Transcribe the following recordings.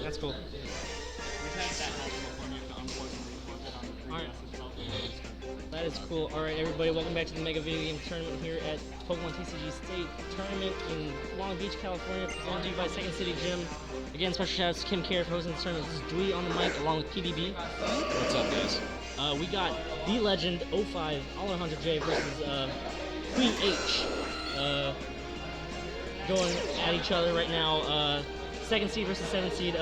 That's cool. We've had that happen before. You have to unfortunately force it on the free Alright. gas as well. That is cool. Alright, everybody, welcome back to the Mega Video Game Tournament here at Pokemon TCG State Tournament in Long Beach, California, presented to you by Second City Gym. Again, special shout out to Kim Care for hosting this tournament. This is Dewey on the mic along with PBB. What's up, guys? We got TheLegend05, Alejandro J versus Queen H. Going at each other right now. Second seed versus seventh seed.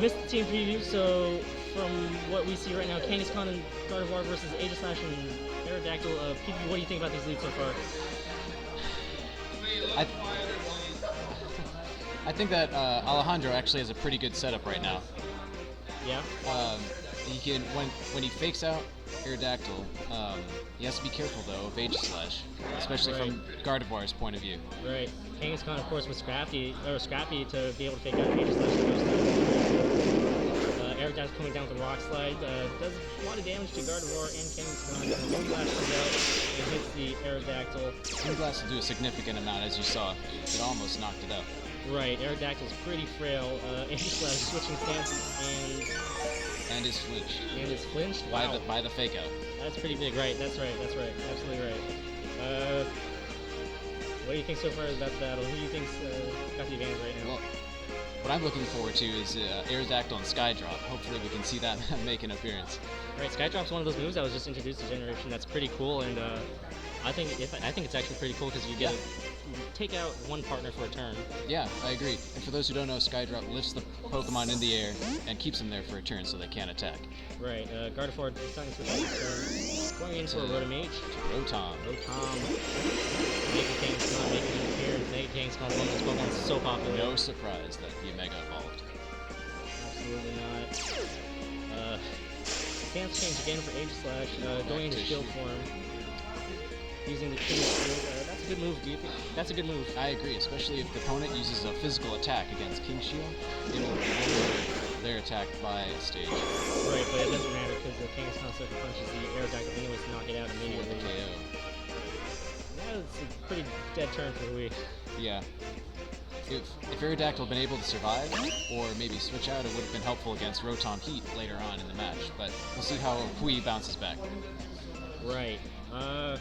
Missed the team preview, so from what we see right now, Kangaskhan and Gardevoir versus Aegislash and Aerodactyl. PBB, what do you think about these leads so far? I think that Alejandro actually has a pretty good setup right now. Yeah. He can when he fakes out Aerodactyl, he has to be careful though of Aegislash, especially from Gardevoir's point of view. Right. Kangaskhan, of course, was scrappy to be able to fake out Aegislash. Aerodactyl coming down with the rock slide does a lot of damage to Gardevoir and Kangaskhan. Moonblast comes out and hits the Aerodactyl. Moonblast will do a significant amount, as you saw. It almost knocked it out. Right. Aerodactyl's pretty frail. Aegislash switching stances and is flinched. And is flinched? Wow. By the fake out. That's pretty big, right? That's right. Absolutely right. What do you think so far about the battle? Who do you think's got the advantage right now? Well, what I'm looking forward to is Aerodactyl and Skydrop. Hopefully we can see that make an appearance. Right, Skydrop's one of those moves that was just introduced to Generation. That's pretty cool, and I think it's actually pretty cool because you get to take out one partner for a turn. Yeah, I agree. And for those who don't know, Skydrop lifts the Pokemon in the air and keeps them there for a turn so they can't attack. Right, Gardevoir deciding to switch his turn. Going in for a Rotom H. Rotom. Making Kangaskhan, making an appearance. Kangaskhan's one of those Pokemon so popular. No surprise that he Mega evolved. Absolutely not. Stance change again for Aegislash, going into shield form. Using the King Shield. That's a good move. Do you think that's a good move? I agree, especially if the opponent uses a physical attack against King Shield. It'll lower their attack by a stage. Right, but it doesn't matter because the Kangaskhan Sucker punches the Aerodactyl anyways to knock it out immediately. For the KO. That's a pretty dead turn for Hui. Yeah. If Aerodactyl had been able to survive, or maybe switch out, it would have been helpful against Rotom Heat later on in the match. But we'll see how Hui bounces back. Right. I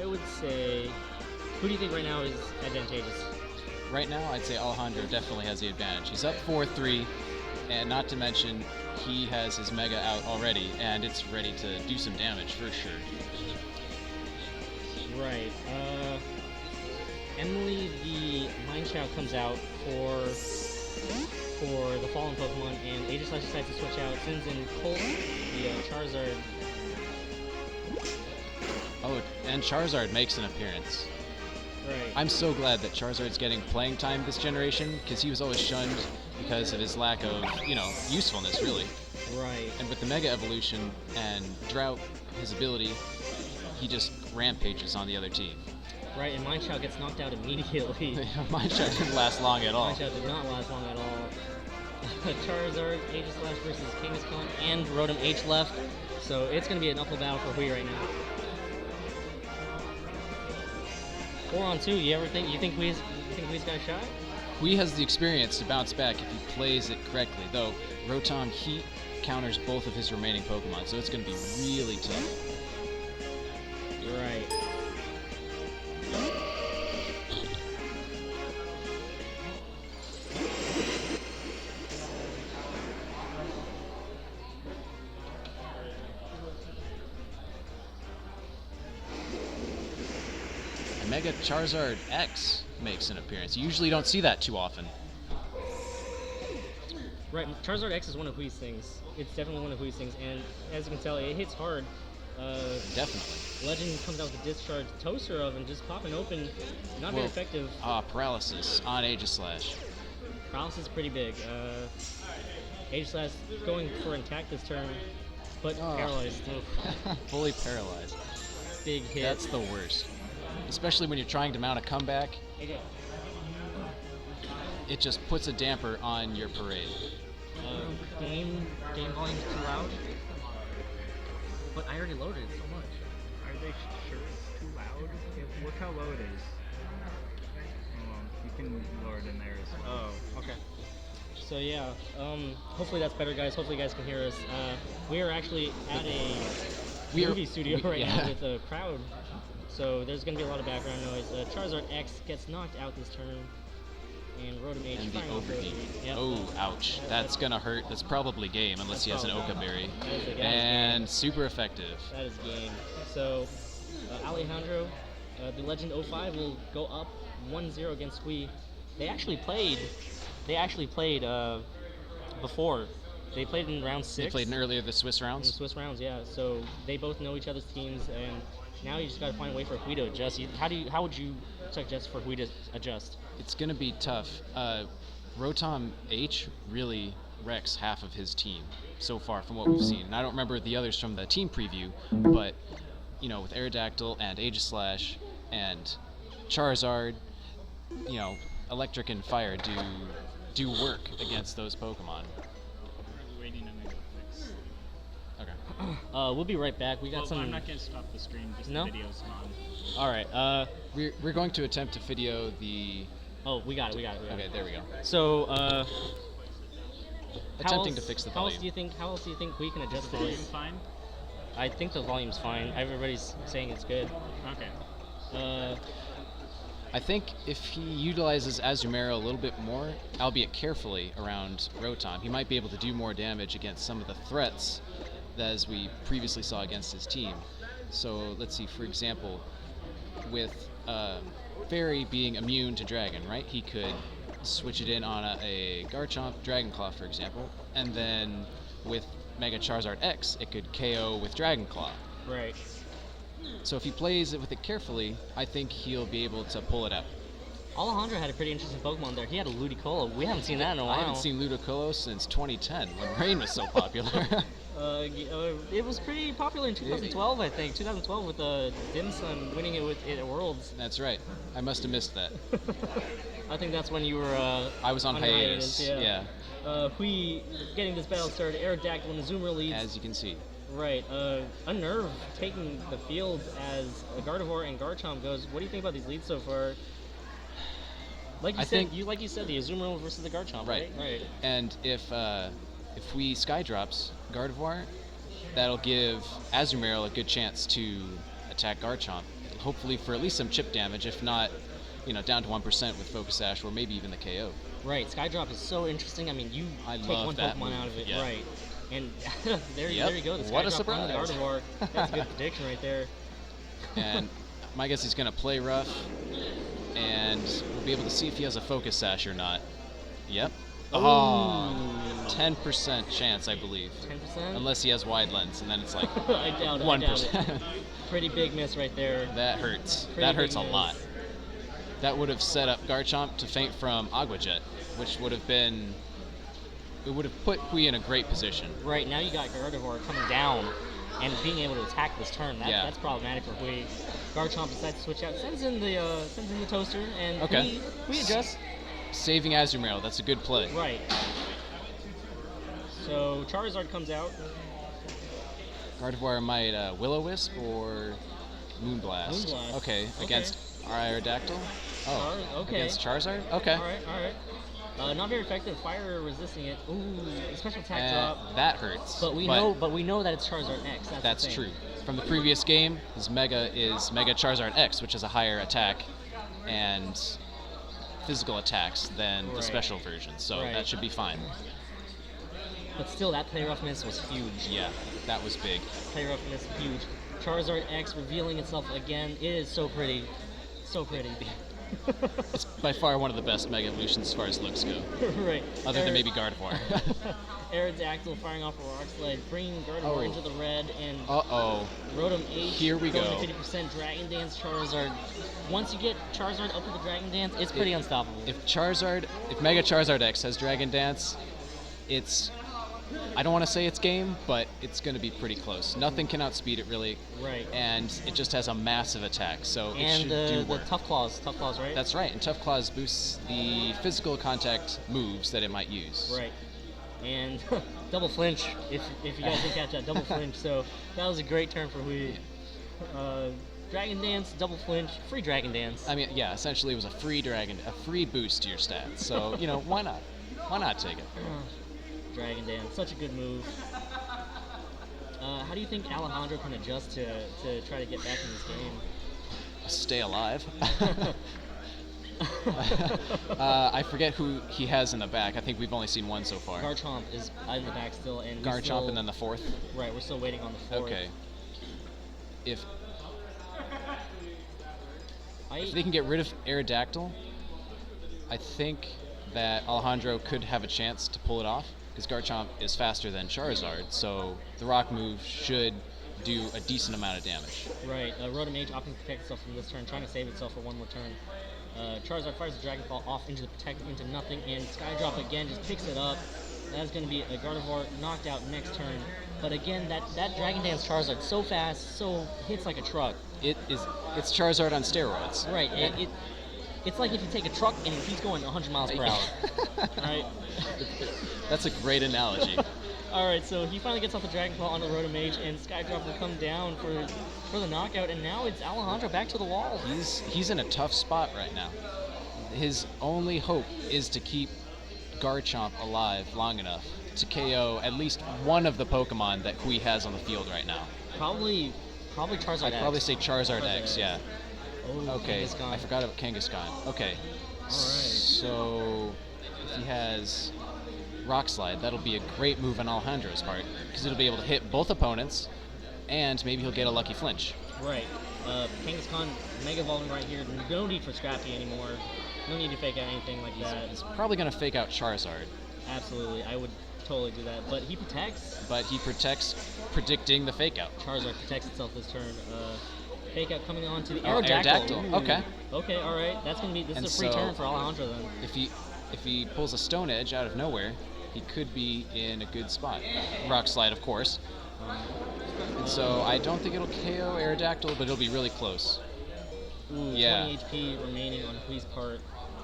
would say, who do you think right now is advantageous? Right now, I'd say Alejandro definitely has the advantage. He's up 4-3, and not to mention, he has his Mega out already, and it's ready to do some damage for sure. Right. Emily, the Mind Child comes out for the Fallen Pokemon, and Aegislash decides to switch out, sends in Colt, the Charizard. Oh, and Charizard makes an appearance. Right. I'm so glad that Charizard's getting playing time this generation, because he was always shunned because of his lack of, usefulness, really. Right. And with the Mega Evolution and Drought, his ability, he just rampages on the other team. Right, and Mind Child gets knocked out immediately. Mind Child didn't last long at all. Mind Child did not last long at all. Charizard, Aegislash versus Kangaskhan, and Rotom H left. So it's going to be an uphill battle for Hui right now. 4-on-2. You think Hui's got a shot? Hui has the experience to bounce back if he plays it correctly, though Rotom Heat counters both of his remaining Pokemon, so it's going to be really tough. Right. Mega Charizard X makes an appearance. You usually don't see that too often. Right, Charizard X is one of Hui's things. It's definitely one of Hui's things, and as you can tell, it hits hard. Definitely. Legend comes out with a discharge toaster of and just popping open. Not very effective. Paralysis on Aegislash. Paralysis is pretty big. Aegislash going for an attack this turn, but paralyzed. Fully paralyzed. Big hit. That's the worst. Especially when you're trying to mount a comeback. It just puts a damper on your parade. Game volume's too loud. But I already loaded it so much. Are they sure it's too loud? Look how low it is. You can lower it in there as well. Oh, okay. So yeah, hopefully that's better, guys. Hopefully you guys can hear us. We are actually at a movie studio right now with a crowd, so there's going to be a lot of background noise. Charizard X gets knocked out this turn, and Rotom H And the firing off overheat. Yep. Oh, ouch. That's going to hurt. That's probably game unless he has an Oka Berry. And super effective. That is game. So Alejandro, the TheLegend05 will go up 1-0 against Hui. They actually played before. They played in round 6. They played in earlier the Swiss In the rounds? Swiss rounds, yeah. So they both know each other's teams, and now you just got to find a way for Hui to adjust. How would you suggest for Hui to adjust? It's going to be tough. Rotom H really wrecks half of his team so far from what we've seen. And I don't remember the others from the team preview, but you know, with Aerodactyl and Aegislash and Charizard, you know, Electric and Fire do work against those Pokemon. We're waiting on the fix. Okay. We'll be right back. We got some. I'm not going to stop the stream, just No? the video's on. All right. We're going to attempt to video the. Oh, we got it. Okay, there we go. So, Attempting to fix the How else volume. do you think we can adjust to Volume this? fine? I think the volume's fine. Everybody's saying it's good. Okay. I think if he utilizes Azumarill a little bit more, albeit carefully, around Rotom, he might be able to do more damage against some of the threats that as we previously saw against his team. So let's see, for example, with Fairy being immune to Dragon, right? He could switch it in on a Garchomp Dragon Claw, for example, and then with Mega Charizard X, it could KO with Dragon Claw. Right. So if he plays it with it carefully, I think he'll be able to pull it out. Alejandro had a pretty interesting Pokemon there. He had a Ludicolo. We haven't seen that in a while. I haven't seen Ludicolo since 2010 when Rain was so popular. It was pretty popular in 2012, I think. 2012 with Dim Sum winning it at Worlds. That's right. I must have missed that. I think that's when you were. I was on hiatus. Yeah. Hui getting this battle started. Aerodactyl and Azumarill leads. As you can see. Right. Unnerve taking the field as Gardevoir and Garchomp goes. What do you think about these leads so far? Like you said, the Azumarill versus the Garchomp, right? Right. And if we Skydrops Gardevoir, that'll give Azumarill a good chance to attack Garchomp. Hopefully for at least some chip damage, if not, you know, down to 1% with Focus Sash or maybe even the KO. Right. Skydrop is so interesting. I mean, you take one Pokemon out of it, yeah. right? And there you go. The What a Skydrop on the surprise. Gardevoir. That's a good prediction right there. And my guess he's going to play rough, and we'll be able to see if he has a Focus Sash or not. Yep. Oh, 10% chance, I believe. 10%? Unless he has Wide Lens, and then it's like I doubt it. 1%. Pretty big miss right there. That hurts. Pretty That hurts a big miss. lot. That would have set up Garchomp to feint from Agua Jet, which would have been... It would have put Hui in a great position. Right, now you got Gardevoir coming down and being able to attack this turn. That's problematic for Hui. Garchomp decides to switch out, sends in the toaster, and Hui adjusts. Saving Azumarill, that's a good play. Right. So Charizard comes out. Gardevoir might Will-O-Wisp or Moonblast. Moonblast. Okay, against Aerodactyl? Oh, okay. Against Charizard? Okay. Alright. Not very effective. Fire resisting it. Ooh, special attack drop. That hurts. But we know that it's Charizard X. That's true. From the previous game, his Mega is Mega Charizard X, which is a higher attack and physical attacks than the special version. So that should be fine. But still, that play roughness was huge. Yeah, that was big. Play roughness huge. Charizard X revealing itself again. It is so pretty. So pretty. It's by far one of the best Mega Evolutions as far as looks go. Right. Other than maybe Gardevoir. Aerodactyl firing off a Rock Slide, bringing Gardevoir into the red, and Rotom H Here we go. going to 50% Dragon Dance Charizard. Once you get Charizard up to the Dragon Dance, it's pretty unstoppable. If Mega Charizard X has Dragon Dance, I don't want to say it's game, but it's going to be pretty close. Nothing can outspeed it, really. Right. And it just has a massive attack, so it should do work. And Tough Claws, right? That's right, and Tough Claws boosts the physical contact moves that it might use. Right. And double flinch, if you guys didn't catch that, double flinch. So that was a great turn for Hui. Dragon Dance, double flinch, free Dragon Dance. I mean, yeah, essentially it was a free boost to your stats. So, you know, why not? Why not take it? Dragon Dance, such a good move. How do you think Alejandro can adjust to try to get back in this game? Stay alive. I forget who he has in the back. I think we've only seen one so far. Garchomp is in the back still, and Garchomp and then the fourth? Right, we're still waiting on the fourth. Okay. If they can get rid of Aerodactyl, I think that Alejandro could have a chance to pull it off, because Garchomp is faster than Charizard, so the rock move should do a decent amount of damage. Right, Rotom-Age opting to protect itself from this turn, trying to save itself for one more turn. Charizard fires the Dragon Ball off into nothing, and Skydrop again just picks it up. That's going to be a Gardevoir knocked out next turn. But again, that Dragon Dance Charizard so fast, so hits like a truck. It's Charizard on steroids. Right, it's like if you take a truck and he's going 100 miles per hour. Right? That's a great analogy. Alright, so he finally gets off the Dragon Ball onto Rotom-Age, and Skydrop will come down for the knockout, and now it's Alejandro back to the wall. He's in a tough spot right now. His only hope is to keep Garchomp alive long enough to KO at least one of the Pokemon that Hui has on the field right now. Probably Charizard I'd X. probably say Charizard X, yeah. Oh, Okay, Kangaskhan. I forgot about Kangaskhan. Okay. Alright. So, if he has Rock Slide, that'll be a great move on Alejandro's part, because it'll be able to hit both opponents, and maybe he'll get a lucky flinch. Right. Kangaskhan Mega Evolving right here. No need for Scrappy anymore. No need to fake out anything like that. He's probably going to fake out Charizard. Absolutely. I would totally do that. But he protects. But he protects predicting the fake out. Charizard protects itself this turn. Fake out coming on to the Aerodactyl. Aerodactyl. Okay. Okay, alright. That's going to be, this is a free turn for Alejandro then. If he pulls a Stone Edge out of nowhere, he could be in a good spot. Rock Slide, of course. And so I don't think it'll KO Aerodactyl, but it'll be really close. Ooh, Yeah. 20 HP remaining on Hui's part.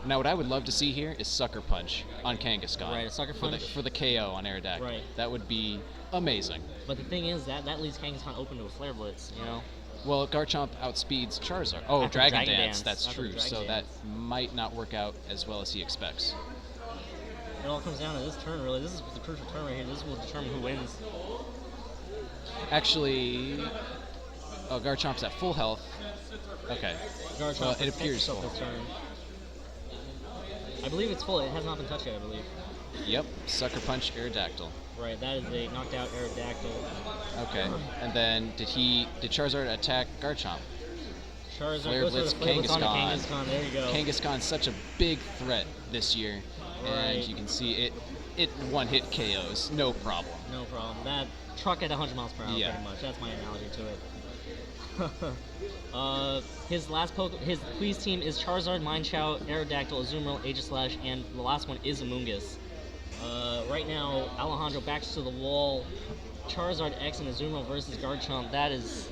Now, what I would love to see here is Sucker Punch on Kangaskhan. Right, a Sucker Punch. For the KO on Aerodactyl. Right. That would be amazing. But the thing is, that leaves Kangaskhan open to a Flare Blitz, you know? Well, Garchomp outspeeds Charizard. Oh, After Dragon Dragon Dance. Dance. That's After true. Dragon So Dance. that might not work out as well as he expects. It all comes down to this turn, really. This is the crucial turn right here. This will determine who wins. Actually, Garchomp's at full health. Okay. Garchomp Well, it protects appears itself full. this turn. I believe it's full. It has not been touched yet, I believe. Yep. Sucker Punch Aerodactyl. Right, that is a knocked out Aerodactyl. Okay. And then did Charizard attack Garchomp? Charizard Flare goes for the Blitz Flare Blitz onto Kangaskhan. Kangaskhan. There you go. Kangaskhan's such a big threat this year, Right. and you can see it one-hit KOs, no problem. No problem. That truck at 100 miles per hour, Yeah. pretty much. That's my analogy to it. His Hui's team is Charizard, Mineshout, Aerodactyl, Azumarill, Aegislash, and the last one is Amoonguss. Right now, Alejandro backs to the wall. Charizard X and Azumarill versus Garchomp. That is...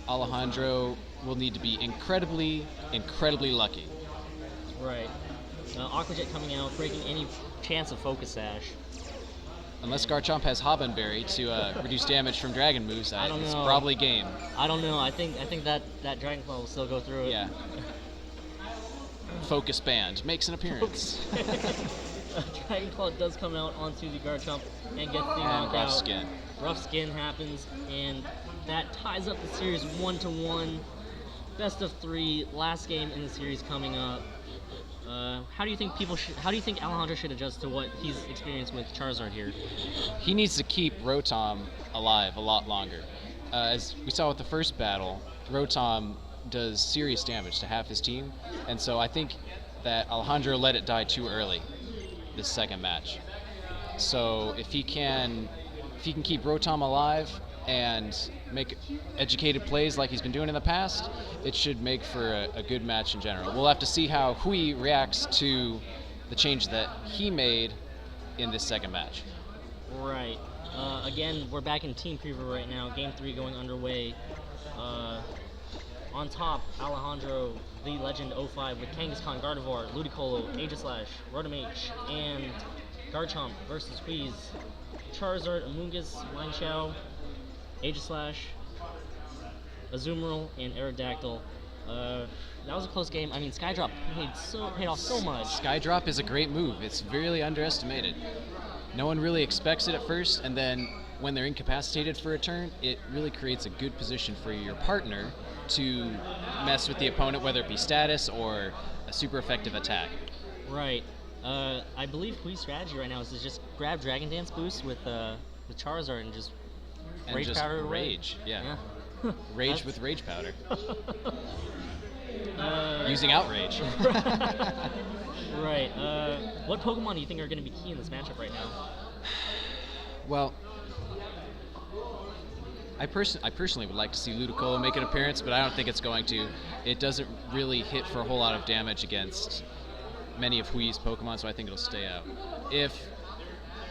Alejandro will need to be incredibly, incredibly lucky. Right. Aqua Jet coming out, breaking any chance of Focus Sash. Unless Garchomp has Hobbenberry to reduce damage from dragon moves, I don't it's know. probably game. I don't know. I think that Dragon Claw will still go through it. Yeah. Focus Band makes an appearance. Dragon Claw does come out onto the Garchomp and gets the And knockout. Rough Skin. Rough Skin happens, and that ties up the series 1-1. Best of 3. Last game in the series coming up. How do you think Alejandro should adjust to what he's experienced with Charizard here? He needs to keep Rotom alive a lot longer. As we saw with the first battle, Rotom does serious damage to half his team, and so I think that Alejandro let it die too early this second match. So if he can keep Rotom alive and make educated plays like he's been doing in the past, it should make for a good match in general. We'll have to see how Hui reacts to the change that he made in this second match. Right. Again, we're back in Team Preview right now. Game 3 going underway. On top, Alejandro, TheLegend05 with Kangaskhan, Gardevoir, Ludicolo, Aegislash, Rotom-H, and Garchomp versus Hui's Charizard, Amoonguss, Mineshout, Aegislash, Azumarill and Aerodactyl. That was a close game. I mean, Skydrop paid off so much. Skydrop is a great move. It's really underestimated. No one really expects it at first, and then when they're incapacitated for a turn, it really creates a good position for your partner to mess with the opponent, whether it be status or a super effective attack. Right. I believe Hui's strategy right now is to just grab Dragon Dance boost with Charizard and just Rage Powder away. Rage, yeah. Rage with Rage Powder. Using Outrage. Right. What Pokemon do you think are going to be key in this matchup right now? Well, I personally would like to see Ludicolo make an appearance, but I don't think it's going to. It doesn't really hit for a whole lot of damage against many of Hui's Pokemon, so I think it'll stay out. If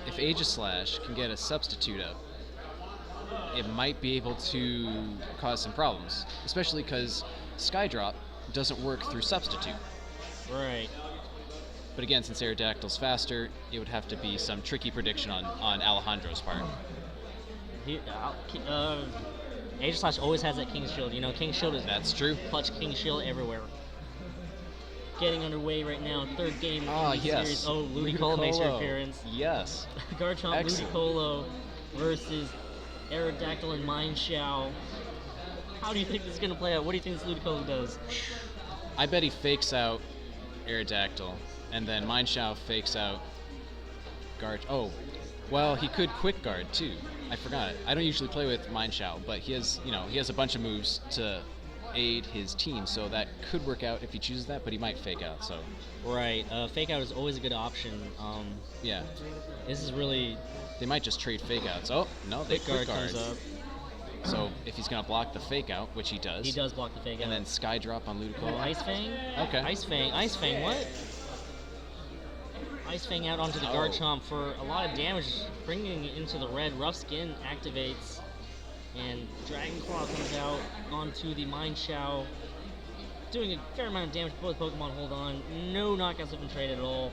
Aegislash can get a substitute up, it might be able to cause some problems, especially because Skydrop doesn't work through substitute. Right. But again, since Aerodactyl's faster, it would have to be some tricky prediction on Alejandro's part. Aegislash always has that King's Shield. You know, King's Shield is... That's true. Clutch King's Shield everywhere. Getting underway right now, third game in the series. Oh, Ludicolo makes your appearance. Yes. Garchomp, Excellent. Ludicolo versus Aerodactyl and Mineshaw. How do you think this is going to play out? What do you think this Ludicolo does? I bet he fakes out Aerodactyl, and then Mineshaw fakes out Oh, well, he could Quick Guard too. I forgot it. I don't usually play with Mineshaw, but he has a bunch of moves to aid his team, so that could work out if he chooses that, but he might fake out, so. Right, fake out is always a good option. Yeah. This is really... They might just trade fake outs. Oh, no, they Quick Guard. Comes up. So if he's going to block the fake out, which he does. He does block the fake out. And then Skydrop on Ludicolo. Ice Fang? Okay. Ice Fang, what? Ice Fang out onto the Garchomp for a lot of damage, bringing it into the red. Rough Skin activates, and Dragon Claw comes out onto the Mineshaw, doing a fair amount of damage. Both Pokemon hold on. No knockouts have been traded at all.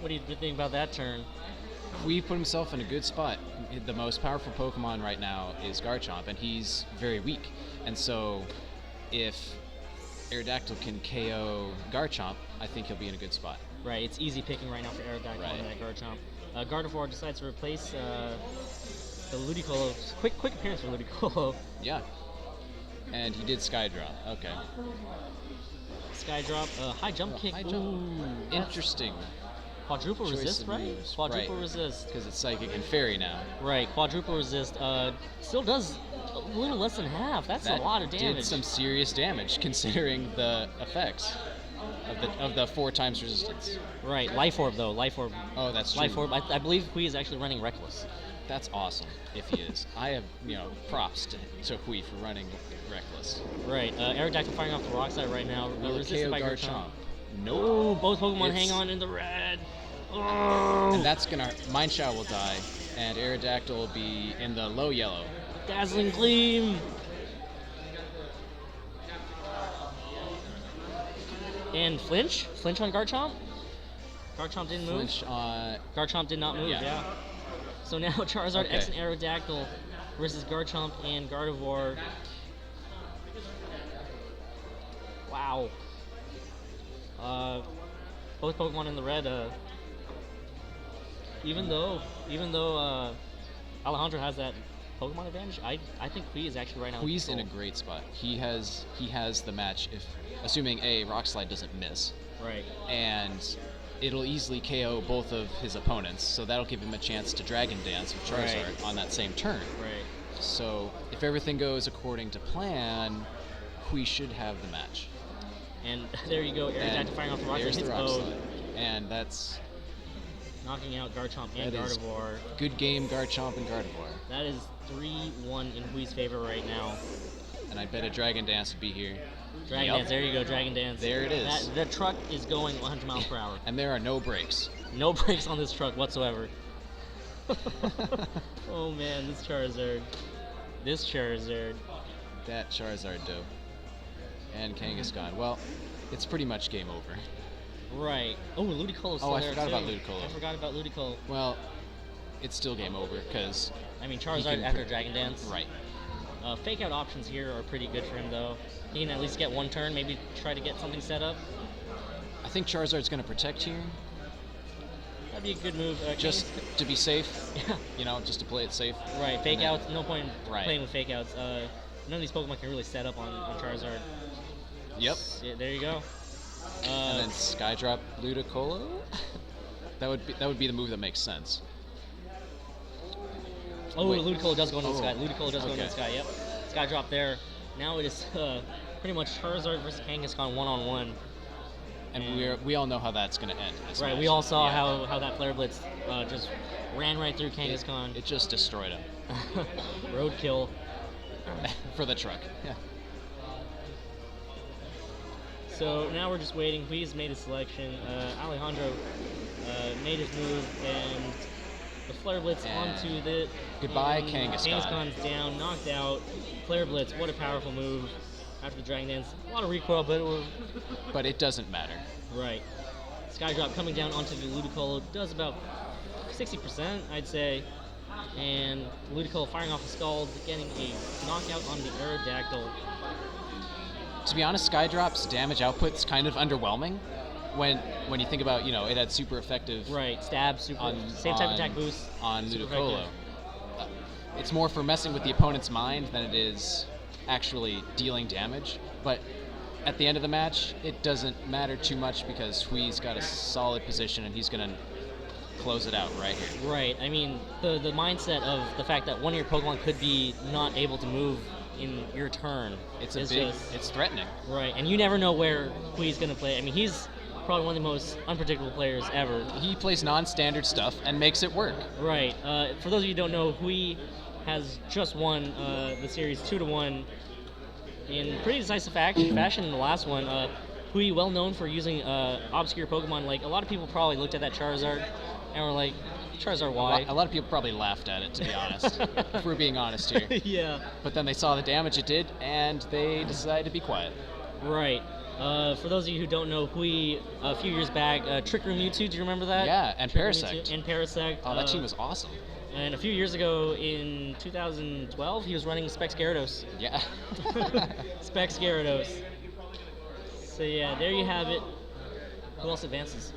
What do you think about that turn? Hui put himself in a good spot. The most powerful Pokemon right now is Garchomp, and he's very weak. And so, if Aerodactyl can KO Garchomp, I think he'll be in a good spot. Right, it's easy picking right now for Aerodactyl and that Garchomp. Gardevoir decides to replace the Ludicolo. Quick appearance for Ludicolo. Yeah. And he did Skydrop. Okay. Skydrop, high jump kick. High jump. Interesting. Quadruple resist, right? Moves. Quadruple resist. Because it's Psychic and Fairy now. Right, quadruple resist. Still does a little less than half. That's a lot of damage. Did some serious damage considering the effects of the 4 times resistance. Right, Life Orb though. Life Orb. Oh, that's true. Life Orb. I believe Hui is actually running Reckless. That's awesome if he is. I have, props to Hui for running Reckless. Right, Aerodactyl firing off the rock side right now. Resisted by Garchomp. No, both Pokemon hang on in the red. And that's gonna... Mineshaw will die, and Aerodactyl will be in the low yellow. Dazzling Gleam! And Flinch? Flinch on Garchomp? Garchomp didn't move? Flinch on... Garchomp did not move, yeah. So now Charizard X and Aerodactyl versus Garchomp and Gardevoir. Wow. Both Pokemon in the red, even though Alejandro has that Pokemon advantage, I think Hui is actually right now. Hui's in a great spot. He has the match, if assuming Rock Slide doesn't miss. Right. And it'll easily KO both of his opponents, so that'll give him a chance to Dragon Dance with Charizard on that same turn. Right. So if everything goes according to plan, Hui should have the match. And there you go, Aerodactyl firing off the rock slide, hits both. And that's... knocking out Garchomp and Gardevoir. Good game, Garchomp and Gardevoir. That is 3-1 in Hui's favor right now. And I bet a Dragon Dance would be here. Dragon Dance, there you go, Dragon Dance. There it is. The truck is going 100 miles per hour. And there are no brakes. No brakes on this truck whatsoever. Oh man, this Charizard. That Charizard dope. And Kangaskhan. Well, it's pretty much game over. Right. Oh, Ludicolo's still there, I forgot about Ludicolo. I forgot about Ludicolo. Well, it's still game over, because... I mean, Charizard after Dragon Dance. Right. Fake out options here are pretty good for him, though. He can at least get one turn, maybe try to get something set up. I think Charizard's going to protect here. That'd be a good move. Just to be safe. Yeah. You know, just to play it safe. Right, fake outs, no point in Right. playing with fake outs. None of these Pokemon can really set up on Charizard. Yep. Yeah, there you go. And then Skydrop Ludicolo? that would be the move that makes sense. Oh, Wait. Ludicolo does go into the Oh, sky. Ludicolo does go into the okay. sky, yep. Skydrop there. Now it is pretty much Charizard versus Kangaskhan one-on-one. And we all know how that's going to end. This Right, match. we all saw Yeah. how that Flare Blitz just ran right through Kangaskhan. It just destroyed him. Roadkill. For the truck. Yeah. So now we're just waiting. He's made his selection. Alejandro made his move, and the Flare Blitz And onto the... goodbye, and Kangaskhan. Kangaskhan's down, knocked out. Flare Blitz, what a powerful move after the Dragon Dance. A lot of recoil, but it was... But it doesn't matter. Right. Skydrop coming down onto the Ludicolo does about 60%, I'd say. And Ludicolo firing off the Scald, getting a knockout on the Aerodactyl. To be honest, Skydrop's damage output's kind of underwhelming when you think about, it had super effective Right, stab, super, same type of attack boost. on super Ludicolo. effective. It's more for messing with the opponent's mind than it is actually dealing damage. But at the end of the match, it doesn't matter too much because Hui's got a solid position and he's going to close it out right here. Right, I mean, the mindset of the fact that one of your Pokemon could be not able to move in your turn. It's it's threatening. Right, and you never know where Hui's going to play. I mean, he's probably one of the most unpredictable players ever. He plays non-standard stuff and makes it work. Right. For those of you who don't know, Hui has just won the series 2-1 in pretty decisive fashion in the last one. Hui, well known for using obscure Pokemon. Like, a lot of people probably looked at that Charizard and were like, Charizard, why? A lot of people probably laughed at it, to be honest, if we're being honest here. Yeah. But then they saw the damage it did, and they decided to be quiet. Right. For those of you who don't know, Hui, a few years back, Trick Room Mewtwo, do you remember that? Yeah, and Trick Room Parasect. Mewtwo and Parasect. Oh, that team was awesome. And a few years ago, in 2012, he was running Specs Gyarados. Yeah. Specs Gyarados. So yeah, there you have it. Who else advances?